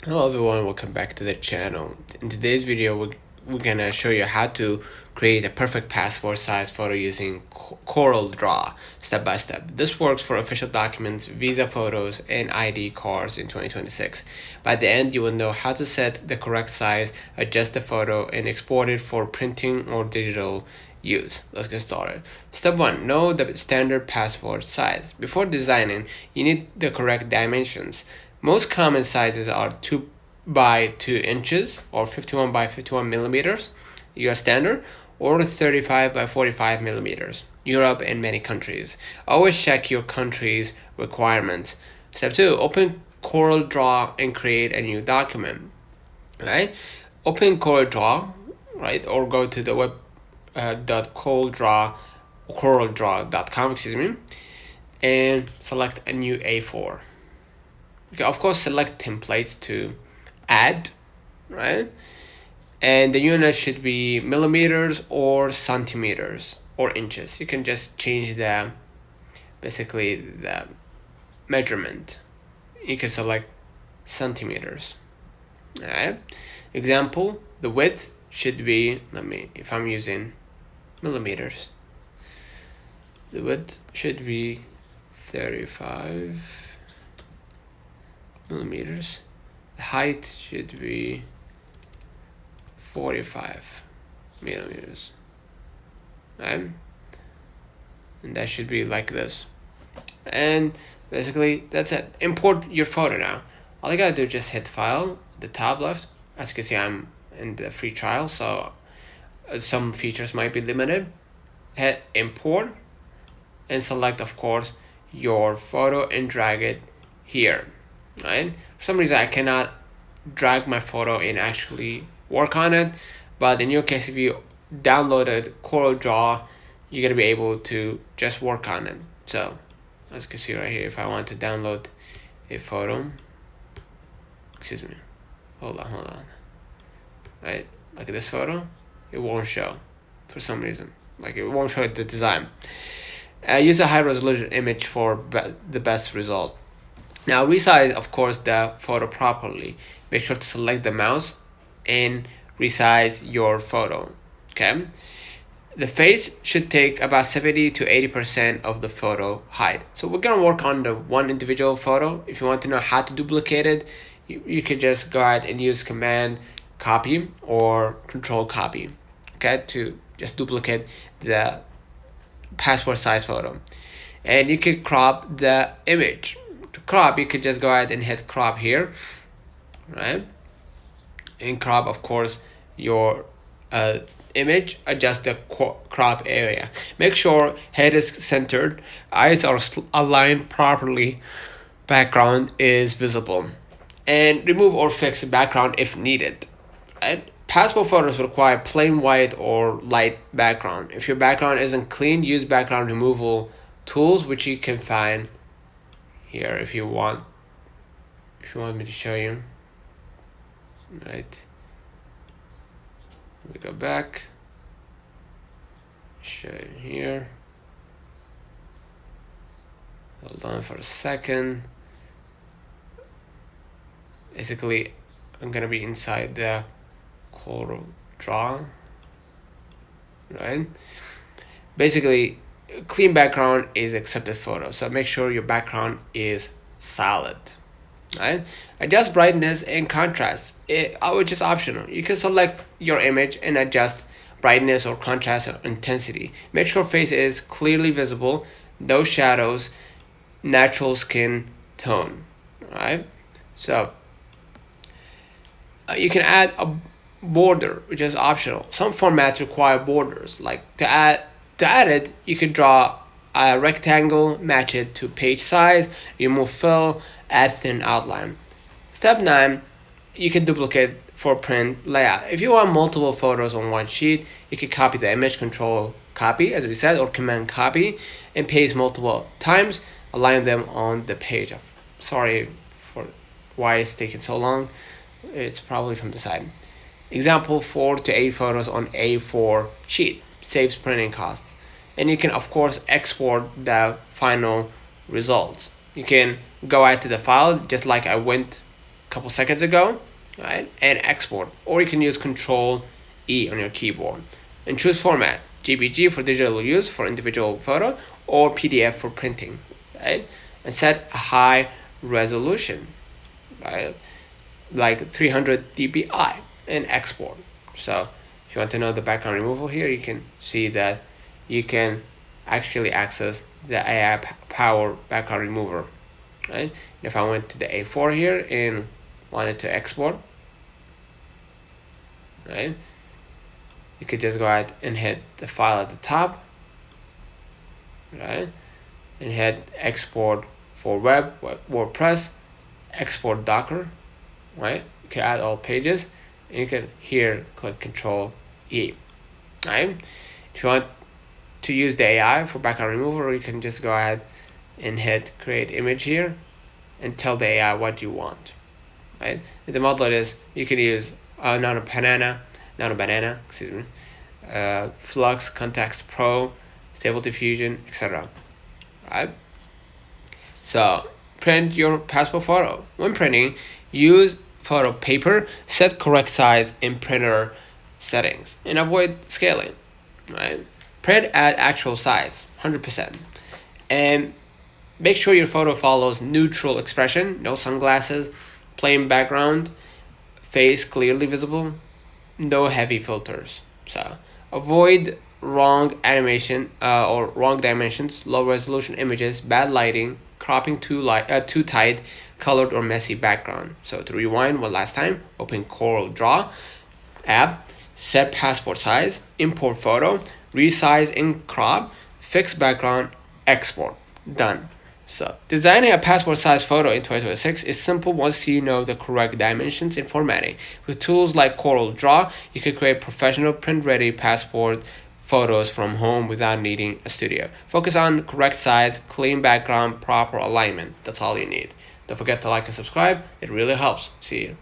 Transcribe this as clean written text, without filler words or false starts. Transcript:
Hello everyone, welcome back to the channel. In today's video, we're gonna show you how to create a perfect passport size photo using CorelDRAW step by step. This works for official documents, visa photos, and ID cards in 2026. By the end, you will know how to set the correct size, adjust the photo, and export it for printing or digital use. Let's get started. Step 1. Know the standard passport size. Before designing, you need the correct dimensions. Most common sizes are 2 by 2 inches or 51 by 51 millimeters, US standard, or 35 by 45 millimeters, Europe and many countries. Always check your country's requirements. Step 2. Open CorelDRAW and create a new document. Right? Open CorelDRAW, right, or go to the web CorelDRAW.com, and select a new A4. You can of course select templates to add, right? And the unit should be millimeters or centimeters or inches. You can just change the measurement. You can select centimeters. Alright. Example, the width should be, if I'm using millimeters, the width should be 35 millimeters. The height should be 45 millimeters. Right? And that should be like this. And basically that's it. Import your photo now. All you gotta do is just hit file, the top left. As you can see, I'm in the free trial, so some features might be limited. Hit import and select, of course, your photo and drag it here. Right? For some reason I cannot drag my photo and actually work on it, but in your case, if you downloaded CorelDRAW, you're gonna be able to just work on it. So as you can see right here, if I want to download a photo, hold on, right, like this photo, it won't show for some reason, like it won't show the design. Use a high resolution image for the best result. Now resize, of course, the photo properly. Make sure to select the mouse and resize your photo. Okay. The face should take about 70 to 80% of the photo height. So we're gonna work on the one individual photo. If you want to know how to duplicate it, you could just go ahead and use Command copy or Control copy. Okay, to just duplicate the passport size photo. And you could crop the image. To crop, you could just go ahead and hit crop here, right? And crop, of course, your image. Adjust the crop area. Make sure head is centered, eyes are aligned properly, background is visible, and remove or fix the background if needed. Right? Passport photos require plain white or light background. If your background isn't clean, use background removal tools, which you can find here if you want me to show you. Right, we go back, show you here. Hold on for a second. Basically, I'm gonna be inside the CorelDRAW, right? Basically, clean background is accepted photo, so make sure your background is solid. Right? Adjust brightness and contrast. Which is optional. You can select your image and adjust brightness or contrast or intensity. Make sure face is clearly visible, no shadows, natural skin tone. Right? So you can add a border, which is optional. Some formats require borders. Like to add it, you could draw a rectangle, match it to page size, remove fill, add thin outline. Step 9, you can duplicate for print layout. If you want multiple photos on one sheet, you can copy the image, Control copy, as we said, or Command copy, and paste multiple times. Align them on the page. Sorry for why it's taking so long. It's probably from the side. Example, 4 to 8 photos on A4 sheet. Saves printing costs. And you can, of course, export the final results. You can go add to the file, just like I went a couple seconds ago, right? And export. Or you can use Control E on your keyboard and choose format. JPG for digital use for individual photo, or PDF for printing, right? And set a high resolution, right? Like 300 dpi and export. So if you want to know the background removal here, you can see that you can actually access the AI powered background remover, right? If I went to the A4 here and wanted to export, right, you could just go ahead and hit the file at the top, right, and hit export for WordPress, export Docker, right? You can add all pages, and you can here click Control E, right? If you want to use the AI for background removal, you can just go ahead and hit create image here and tell the AI what you want, right? And the model is, you can use nano banana, excuse me, Flux, Context Pro, Stable Diffusion, etc. Right? So print your passport photo. When printing, use photo paper, set correct size in printer settings, and avoid scaling. Right? Print at actual size, 100%, and make sure your photo follows neutral expression, no sunglasses, plain background, face clearly visible, no heavy filters. So avoid wrong animation or wrong dimensions, low resolution images, bad lighting, cropping too tight, colored or messy background. So to rewind one last time, open CorelDRAW app, set passport size, import photo, resize and crop, fix background, export. Done. So designing a passport size photo in 2026 is simple once you know the correct dimensions and formatting. With tools like CorelDRAW, you can create professional print-ready passport photos from home without needing a studio. Focus on correct size, clean background, proper alignment. That's all you need. Don't forget to like and subscribe. It really helps. See you.